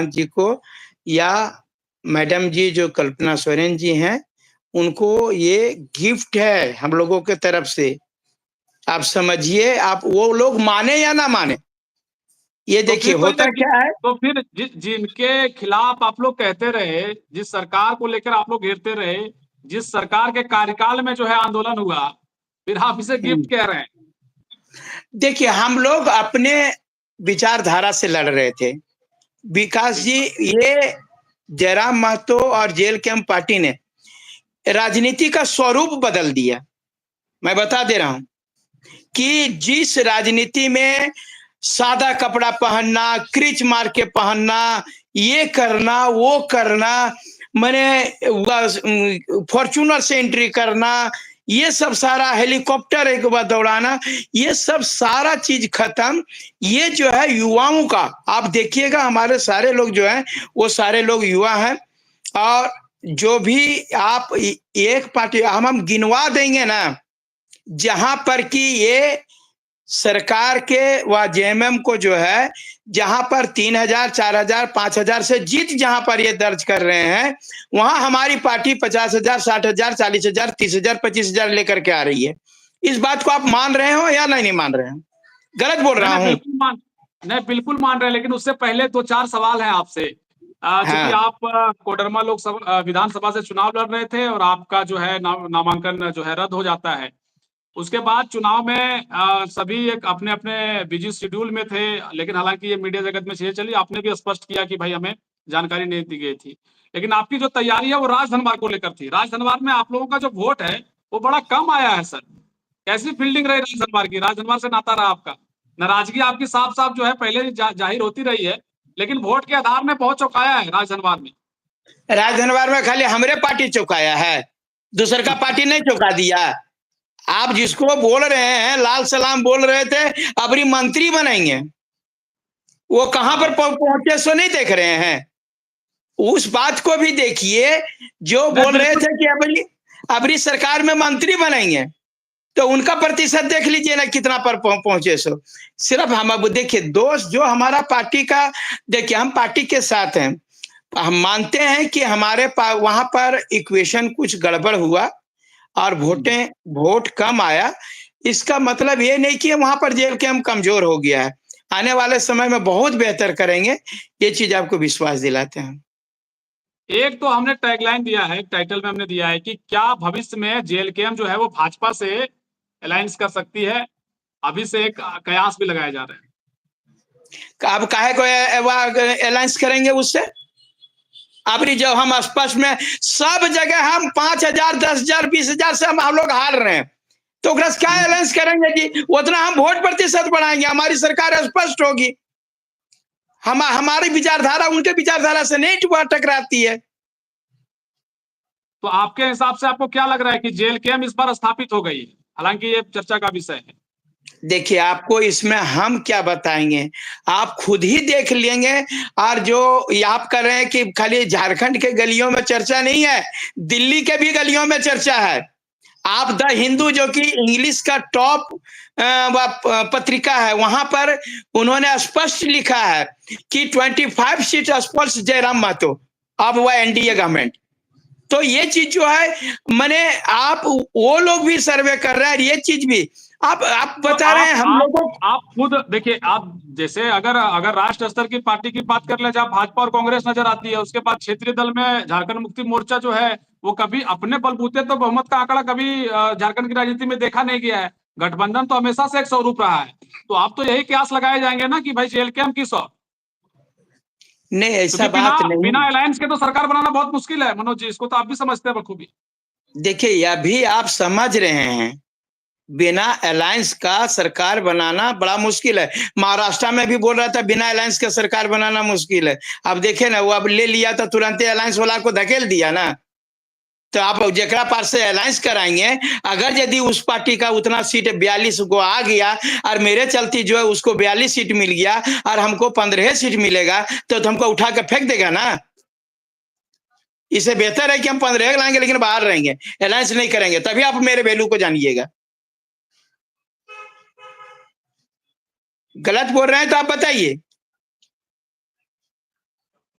जी को या मैडम जी जो कल्पना सोरेन जी हैं, उनको ये गिफ्ट है हम लोगों के तरफ से। आप समझिए, आप वो लोग माने या ना माने, ये तो देखिए फिर होता क्या है। तो फिर जिनके खिलाफ आप लोग कहते रहे, जिस सरकार को लेकर आप लोग घेरते रहे, जिस सरकार के कार्यकाल में जो है आंदोलन हुआ, फिर आप इसे गिफ्ट कह रहे हैं। देखिए, हम लोग अपने विचारधारा से लड़ रहे थे। विकास जी, ये जयराम महतो और जेल कैंप पार्टी ने राजनीति का स्वरूप बदल दिया। मैं बता दे रहा हूं कि जिस राजनीति में सादा कपड़ा पहनना, क्रिच मार के पहनना, ये करना, वो करना, मैंने फॉर्च्यूनर से एंट्री करना, ये सब सारा हेलीकॉप्टर एक बार दौड़ाना, ये सब सारा चीज खत्म। ये जो है युवाओं का, आप देखिएगा हमारे सारे लोग जो हैं वो सारे लोग युवा हैं। और जो भी आप एक पार्टी हम गिनवा देंगे ना, जहां पर कि ये सरकार के व जेएमएम को जो है, जहां पर 3000, 4000, 5000 से जीत जहां पर ये दर्ज कर रहे हैं, वहां हमारी पार्टी 50,000, 60,000, 40,000, 30,000, 25,000 लेकर के आ रही है। इस बात को आप मान रहे हो या नहीं मान रहे हो? गलत बोल रहा हूं? बिल्कुल मान रहे हैं, लेकिन उससे पहले 2-4 सवाल हैं आपसे। चूंकि हाँ। आप कोडरमा लोकसभा विधानसभा से चुनाव लड़ रहे थे और आपका जो है नामांकन जो है रद्द हो जाता है। उसके बाद चुनाव में सभी एक अपने अपने बिजी शेड्यूल में थे, लेकिन हालांकि ये मीडिया जगत में चीजें चली, आपने भी स्पष्ट किया कि भाई हमें जानकारी नहीं दी गई थी। लेकिन आपकी जो तैयारी है वो राजधनवार को लेकर थी। राजधनवार में आप लोगों का जो वोट है वो बड़ा कम आया है सर। कैसी फील्डिंग रही राजधनवार की? राजधनवार से नाता रहा आपका? नाराजगी आपकी साफ साफ जो है पहले जाहिर होती रही है, लेकिन वोट के आधार में बहुत चौंकाया है राजधनवार में। राजधनवार में खाली हमरे पार्टी चौंकाया है, दूसर का पार्टी नहीं चौंका दिया। आप जिसको बोल रहे हैं, लाल सलाम बोल रहे थे अबरी मंत्री बनेंगे, वो कहां पर पहुंचे सो नहीं देख रहे हैं। उस बात को भी देखिए, जो बोल रहे थे कि अबरी अबरी सरकार में मंत्री बनेंगे, तो उनका प्रतिशत देख लीजिए ना कितना पर पहुंचे सो। सिर्फ हम अब देखिए, दोस्त जो हमारा पार्टी का, देखिए हम पार्टी के साथ हैं, हम मानते हैं कि हमारे वहां पर इक्वेशन कुछ गड़बड़ हुआ और वोट कम आया। इसका मतलब ये नहीं कि वहां पर जेल कैंप कमजोर हो गया है। आने वाले समय में बहुत बेहतर करेंगे, ये चीज आपको विश्वास दिलाते हैं। एक तो हमने टैगलाइन दिया है, टाइटल में हमने दिया है कि क्या भविष्य में जेएलकेएम जो है वो भाजपा से अलायंस कर सकती है? अभी से एक कयास भी लगाए जा रहे हैं। अब काहे को अलायंस करेंगे उससे? अभी जब हम स्पष्ट में सब जगह हम 5,000, 10,000, 20,000 से हम लोग हार रहे हैं, तो क्या अलायंस करेंगे जी? उतना हम वोट प्रतिशत बढ़ाएंगे, हमारी सरकार स्पष्ट होगी। हमारी विचारधारा उनके विचारधारा से नहीं टकराती है। तो आपके हिसाब से आपको क्या लग रहा है कि जेएलकेएम इस बार स्थापित हो गई है? हालांकि ये चर्चा का विषय है। देखिए, आपको इसमें हम क्या बताएंगे, आप खुद ही देख लेंगे। और जो आप कर रहे हैं कि खाली झारखंड के गलियों में चर्चा नहीं है, दिल्ली के भी गलियों में चर्चा है। आप द हिंदू जो कि इंग्लिश का टॉप पत्रिका है, वहां पर उन्होंने स्पष्ट लिखा है कि 25 सीट स्पष्ट जयराम महतो, अब वह एनडीए गवर्नमेंट। तो ये चीज जो है, मैंने आप वो लोग भी सर्वे कर रहे हैं, ये चीज भी आप बता रहे हैं हम लोगों। आप खुद देखिए, आप जैसे अगर राष्ट्र स्तर की पार्टी की बात कर ले, जहाँ भाजपा और कांग्रेस नजर आती है, उसके बाद क्षेत्रीय दल में झारखंड मुक्ति मोर्चा जो है वो कभी अपने बलबूते तो बहुमत का आंकड़ा कभी झारखंड की राजनीति में देखा नहीं गया है। गठबंधन तो हमेशा से एक स्वरूप रहा है। तो आप तो यही कयास लगाए जाएंगे ना कि भाई जेएलकेएम किस और? नहीं, ऐसा बिना बात नहीं। बिना अलायंस के तो सरकार बनाना बहुत मुश्किल है मनोज जी, इसको तो आप भी समझते हैं बखूबी। देखिए, यह भी आप समझ रहे हैं, बिना अलायंस का सरकार बनाना बड़ा मुश्किल है। महाराष्ट्र में भी बोल रहा था बिना अलायंस का सरकार बनाना मुश्किल है। अब देखे ना, वो अब ले लिया तो तुरंत अलायंस वाला को धकेल दिया ना। तो आप जेकरा पास से अलायंस कराएंगे, अगर यदि उस पार्टी का उतना सीट 42 को आ गया और मेरे चलती जो है उसको 42 सीट मिल गया और हमको 15 सीट मिलेगा, तो हमको उठा के फेंक देगा ना। इससे बेहतर है कि हम 15 लाएंगे लेकिन बाहर रहेंगे, अलायंस नहीं करेंगे, तभी आप मेरे वैल्यू को जानिएगा। गलत बोल रहे हैं तो आप बताइए।